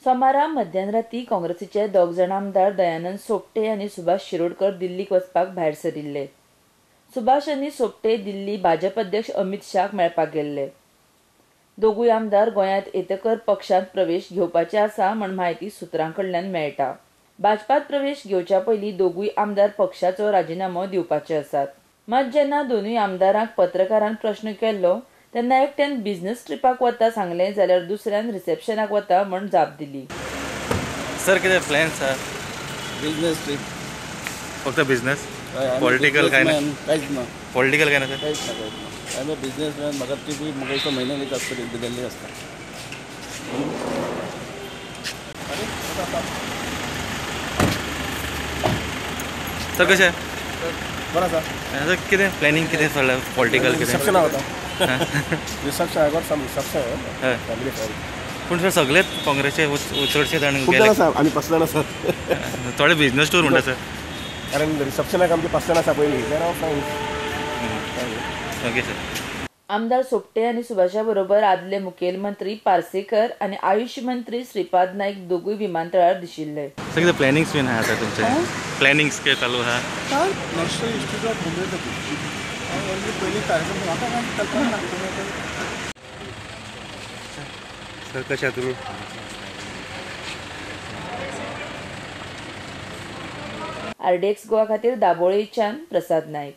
सोमारा मध्यराती काँग्रेसीचे दोग जाण आमदार दयानंद सोपटे आनी सुभाष शिरोडकर दिल्लीक वचपाक भायर सरिल्ले। सुभाष आनी सोपटे दिल्ली भाजप अध्यक्ष अमित शाहक मेळपाक गेल्ले। दोगूय आमदार गोंयांत येतकर पक्षांत प्रवेश घेवपाचे आसा म्हण म्हायती सुत्रांकडल्यान मेळटा। भाजपात प्रवेश घेवच्या पयलीं दोगूय आमदार पक्षाचो राजिनामो दिवपाचे आसात। मात जेन्ना दोनूय आमदारांक पत्रकारान प्रश्न केल्लो तेन्ना एकट्यान बिझनेस ट्रिपाक वता सांगलें जाल्यार दुसऱ्यान रिसेप्शनाक वता म्हण जाप दिली। सर कितें प्लॅन्स आसा? बिझनेस ट्रिप फक्त बिझनेस? पॉलिटिकल काय ना? कांयच ना। पॉलिटिकल काय ना सर? कांयच ना, कांयच ना। I am a businessman. म्हाका ट्रिपी म्हाका एक म्हयन्याक आसता, दिल्ली आसता। सर कशें? बरो आसा। सर कितें प्लॅनिंग कितें चल्लां? पॉलिटिकल कितें? रिसेप्शना वता। Reception I got some reception family friend. पूण सर सगळेच काँग्रेसचे चडशे जाण खूब जाण आसा, आमी 5 जाण आसात। थोडे बिझनेस टूर म्हणटा सर। कारण रिसेप्शनाक आमचे 5 जाण आसा पयलीं, there are friends. Okay sir. आमदार सोपटे आनी सुभाषा बरोबर आदले मुखेलमंत्री पार्सेकर आनी आयुष मंत्री श्रीपाद नाईक दोगूय विमानतळार दिशिल्ले। सर कितें प्लॅनिंग्स बीन आसा तुमचे? प्लॅनिंग्स कितें चालू आहा? नॅशनल इन्स्टिट्यूट ऑफ होमिओपॅथी पयलीं कार्यक्रम म्हाका कल्पना ना। सर कशें आहा तुमी? RDX गोवा खातीर दाबोळेच्यान प्रसाद नाईक।